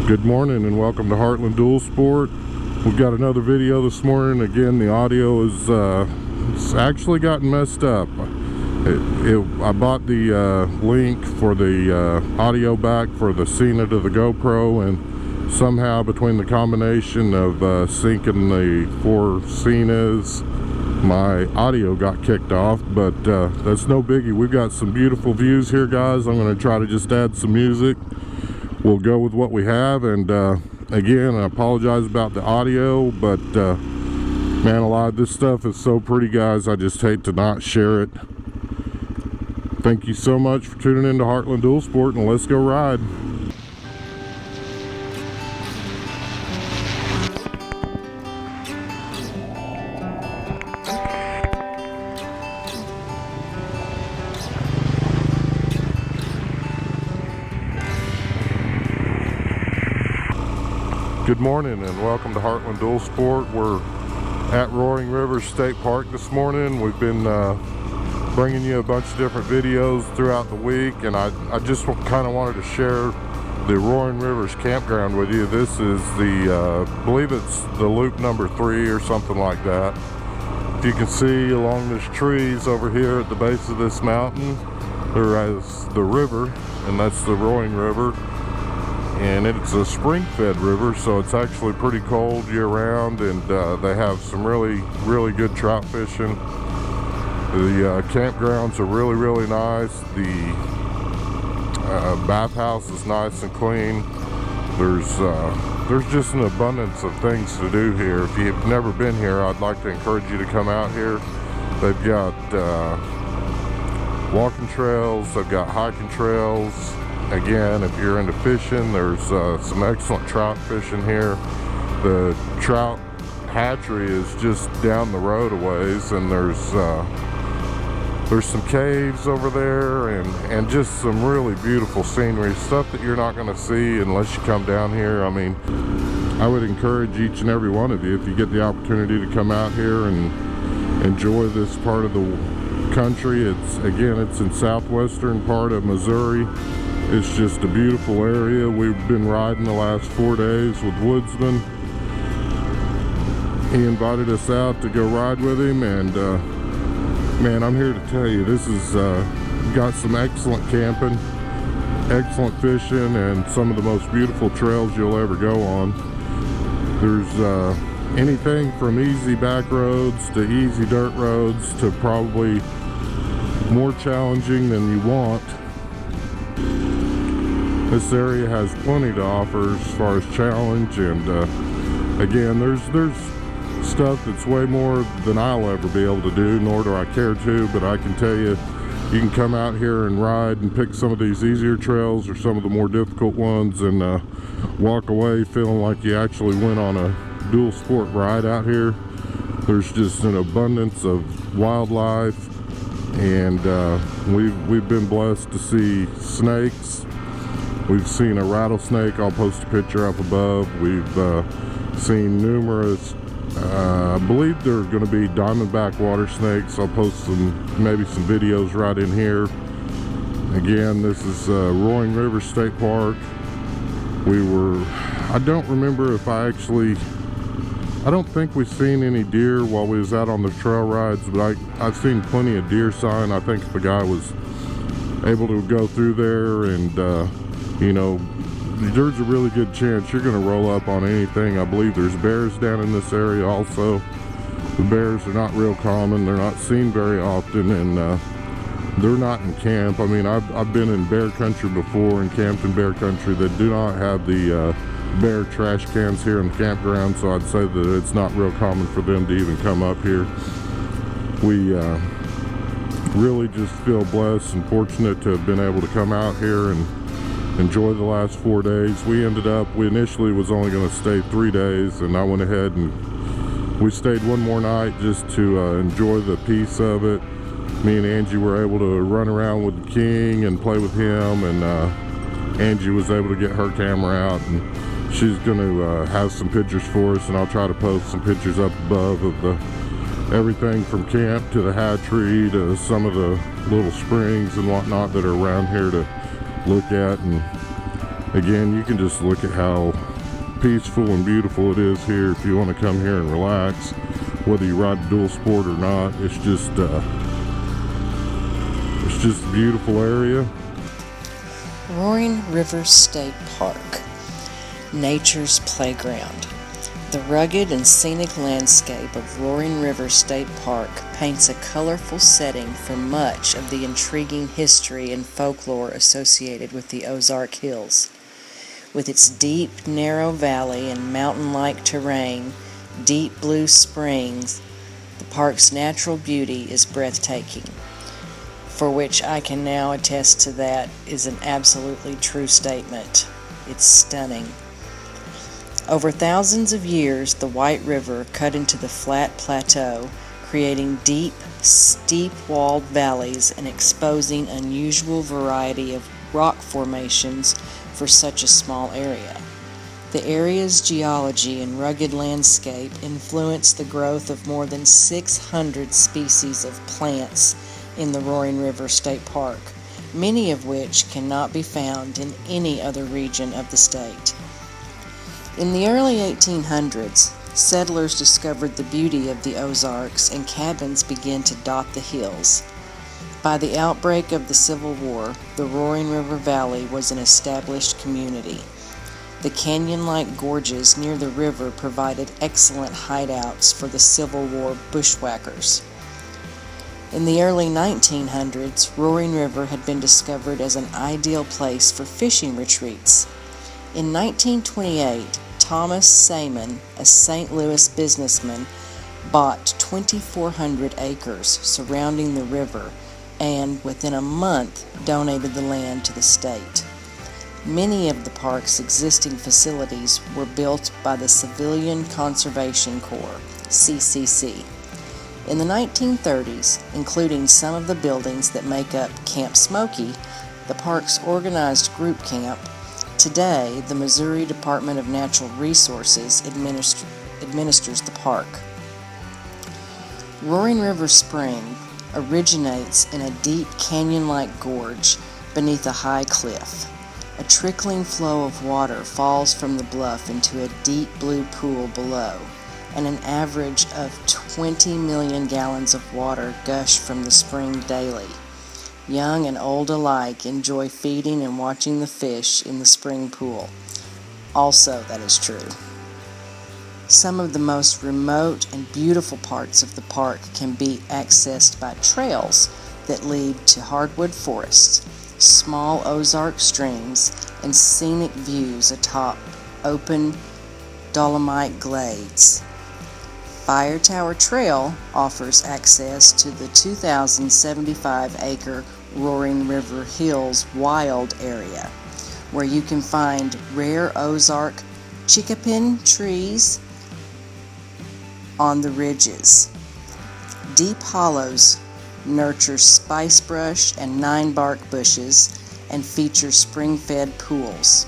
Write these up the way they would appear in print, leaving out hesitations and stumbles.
Good morning and welcome to Heartland Dual Sport. We've got another video this morning. Again, the audio is it's actually gotten messed up. I bought the link for the audio back for the Cena to the GoPro, and somehow between the combination of syncing the four Cenas, my audio got kicked off, but that's no biggie. We've got some beautiful views here, guys. I'm going to try to just add some music. We'll go with what we have, and again, I apologize about the audio, but man alive, this stuff is so pretty, guys. I just hate to not share it. Thank you so much for tuning in to Heartland Dual Sport, and let's go ride. Good morning and welcome to Heartland Dual Sport. We're at Roaring River State Park this morning. We've been bringing you a bunch of different videos throughout the week, and I just kind of wanted to share the Roaring Rivers campground with you. This is the, I believe it's the loop number 3 or something like that. If you can see along these trees over here at the base of this mountain, there is the river, and that's the Roaring River. And it's a spring-fed river, so it's actually pretty cold year-round, and they have some really good trout fishing. The campgrounds are really nice. The bathhouse is nice and clean. There's just an abundance of things to do here. If you've never been here, I'd like to encourage you to come out here. They've got walking trails, they've got hiking trails. Again, if you're into fishing, there's some excellent trout fishing here. The trout hatchery is just down the road a ways, and there's some caves over there, and just some really beautiful scenery, stuff that you're not going to see unless you come down here. I mean, I would encourage each and every one of you, if you get the opportunity to come out here and enjoy this part of the country. It's in southwestern part of Missouri. It's just a beautiful area. We've been riding the last 4 days with Woodsman. He invited us out to go ride with him, and man, I'm here to tell you, this is got some excellent camping, excellent fishing, and some of the most beautiful trails you'll ever go on. There's anything from easy back roads to easy dirt roads to probably more challenging than you want. This area has plenty to offer as far as challenge, and again, there's stuff that's way more than I'll ever be able to do, nor do I care to, but I can tell you, you can come out here and ride and pick some of these easier trails or some of the more difficult ones, and walk away feeling like you actually went on a dual sport ride out here. There's just an abundance of wildlife, and we've been blessed to see snakes. We've seen a rattlesnake. I'll post a picture up above. We've seen numerous, I believe they're going to be diamondback water snakes. I'll post maybe some videos right in here. Again, this is Roaring River State Park. I don't remember if I don't think we've seen any deer while we was out on the trail rides, but I've seen plenty of deer sign. I think if the guy was able to go through there, and you know, there's a really good chance you're going to roll up on anything. I believe there's bears down in this area also. The bears are not real common. They're not seen very often, and they're not in camp. I mean, I've been in bear country before and camped in bear country that do not have the bear trash cans here in the campground, so I'd say that it's not real common for them to even come up here. We really just feel blessed and fortunate to have been able to come out here and enjoy the last 4 days. We initially was only going to stay 3 days, and I went ahead and we stayed one more night just to enjoy the peace of it. Me and Angie were able to run around with the king and play with him, and Angie was able to get her camera out, and she's going to have some pictures for us, and I'll try to post some pictures up above of everything from camp to the hatchery to some of the little springs and whatnot that are around here to look at. And Again, you can just look at how peaceful and beautiful it is here if you want to come here and relax, whether you ride dual sport or not. It's just a beautiful area. Roaring River State Park, nature's playground. The rugged and scenic landscape of Roaring River State Park paints a colorful setting for much of the intriguing history and folklore associated with the Ozark Hills. With its deep, narrow valley and mountain-like terrain, deep blue springs, the park's natural beauty is breathtaking, for which I can now attest to that is an absolutely true statement. It's stunning. Over thousands of years, the White River cut into the flat plateau, creating deep, steep-walled valleys and exposing unusual variety of rock formations for such a small area. The area's geology and rugged landscape influenced the growth of more than 600 species of plants in the Roaring River State Park, many of which cannot be found in any other region of the state. In the early 1800s, settlers discovered the beauty of the Ozarks and cabins began to dot the hills. By the outbreak of the Civil War, the Roaring River Valley was an established community. The canyon-like gorges near the river provided excellent hideouts for the Civil War bushwhackers. In the early 1900s, Roaring River had been discovered as an ideal place for fishing retreats. In 1928, Thomas Seaman, a St. Louis businessman, bought 2,400 acres surrounding the river and, within a month, donated the land to the state. Many of the park's existing facilities were built by the Civilian Conservation Corps, CCC. In the 1930s, including some of the buildings that make up Camp Smoky, the park's organized group camp, today the Missouri Department of Natural Resources administers the park. Roaring River Spring originates in a deep canyon-like gorge beneath a high cliff. A trickling flow of water falls from the bluff into a deep blue pool below, and an average of 20 million gallons of water gush from the spring daily. Young and old alike enjoy feeding and watching the fish in the spring pool. Also, that is true. Some of the most remote and beautiful parts of the park can be accessed by trails that lead to hardwood forests, small Ozark streams, and scenic views atop open dolomite glades. Fire Tower Trail offers access to the 2,075-acre Roaring River Hills Wild area, where you can find rare Ozark chickapin trees on the ridges. Deep hollows nurture spicebrush and 9-bark bushes and feature spring-fed pools.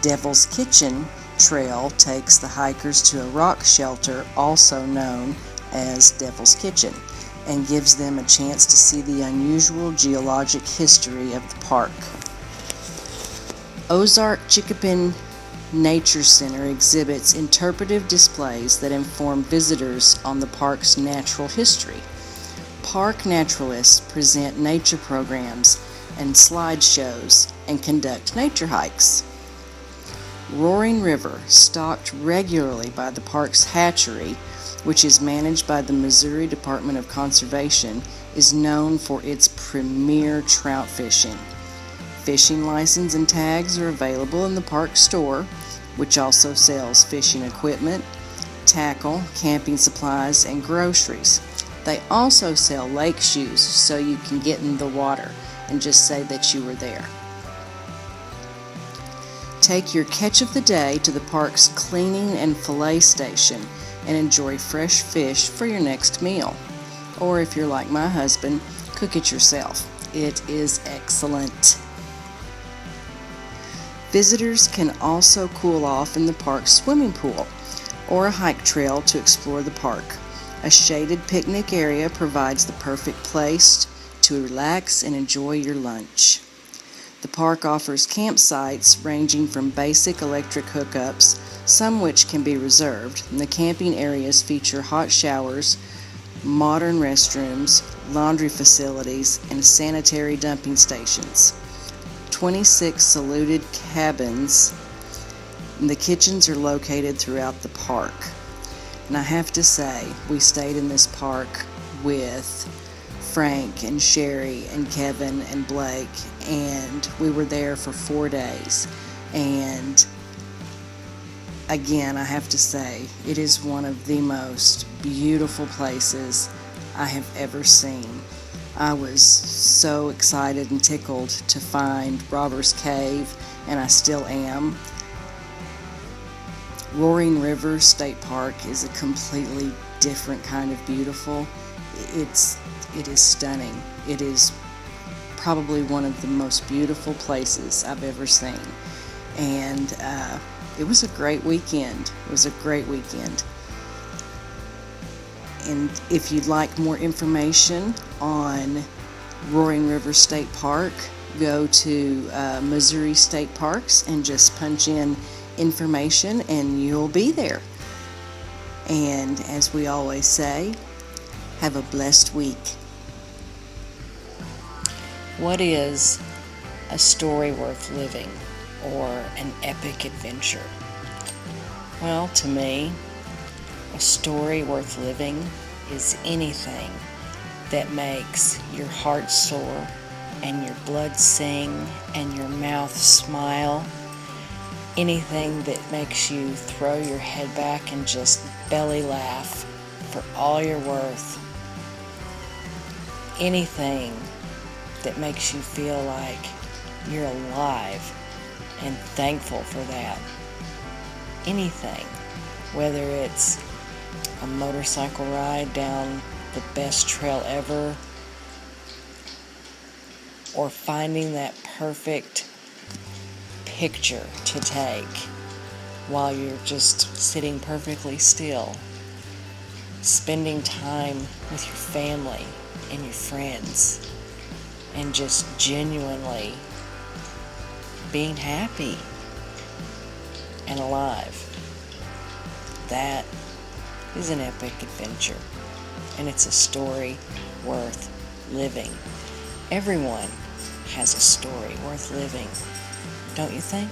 Devil's Kitchen Trail takes the hikers to a rock shelter also known as Devil's Kitchen and gives them a chance to see the unusual geologic history of the park. Ozark Chickapin Nature Center exhibits interpretive displays that inform visitors on the park's natural history. Park naturalists present nature programs and slideshows and conduct nature hikes. Roaring River, stocked regularly by the park's hatchery, which is managed by the Missouri Department of Conservation, is known for its premier trout fishing. Fishing license and tags are available in the park store, which also sells fishing equipment, tackle, camping supplies, and groceries. They also sell lake shoes so you can get in the water and just say that you were there. Take your catch of the day to the park's cleaning and fillet station and enjoy fresh fish for your next meal. Or if you're like my husband, cook it yourself. It is excellent. Visitors can also cool off in the park's swimming pool or a hike trail to explore the park. A shaded picnic area provides the perfect place to relax and enjoy your lunch. The park offers campsites ranging from basic electric hookups, some which can be reserved, and the camping areas feature hot showers, modern restrooms, laundry facilities, and sanitary dumping stations. 26 saluted cabins, and the kitchens are located throughout the park. And I have to say, we stayed in this park with Frank and Sherry and Kevin and Blake, and we were there for 4 days. And again, I have to say, it is one of the most beautiful places I have ever seen. I was so excited and tickled to find Robbers Cave, and I still am. Roaring River State Park is a completely different kind of beautiful. It is stunning. It is probably one of the most beautiful places I've ever seen. And it was a great weekend. It was a great weekend. And if you'd like more information on Roaring River State Park, go to Missouri State Parks and just punch in information and you'll be there. And as we always say, have a blessed week. What is a story worth living or an epic adventure? Well, to me, a story worth living is anything that makes your heart soar and your blood sing and your mouth smile. Anything that makes you throw your head back and just belly laugh for all you're worth. Anything that makes you feel like you're alive and thankful for that. Anything, whether it's a motorcycle ride down the best trail ever, or finding that perfect picture to take while you're just sitting perfectly still, spending time with your family and your friends, and just genuinely being happy and alive. That is an epic adventure, and it's a story worth living. Everyone has a story worth living, don't you think?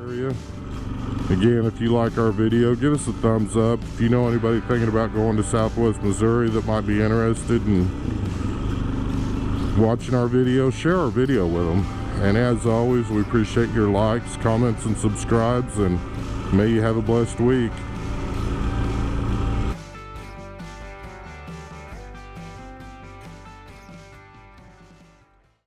Area. Again, if you like our video, give us a thumbs up. If you know anybody thinking about going to Southwest Missouri that might be interested in watching our video, share our video with them. And as always, we appreciate your likes, comments, and subscribes, and may you have a blessed week.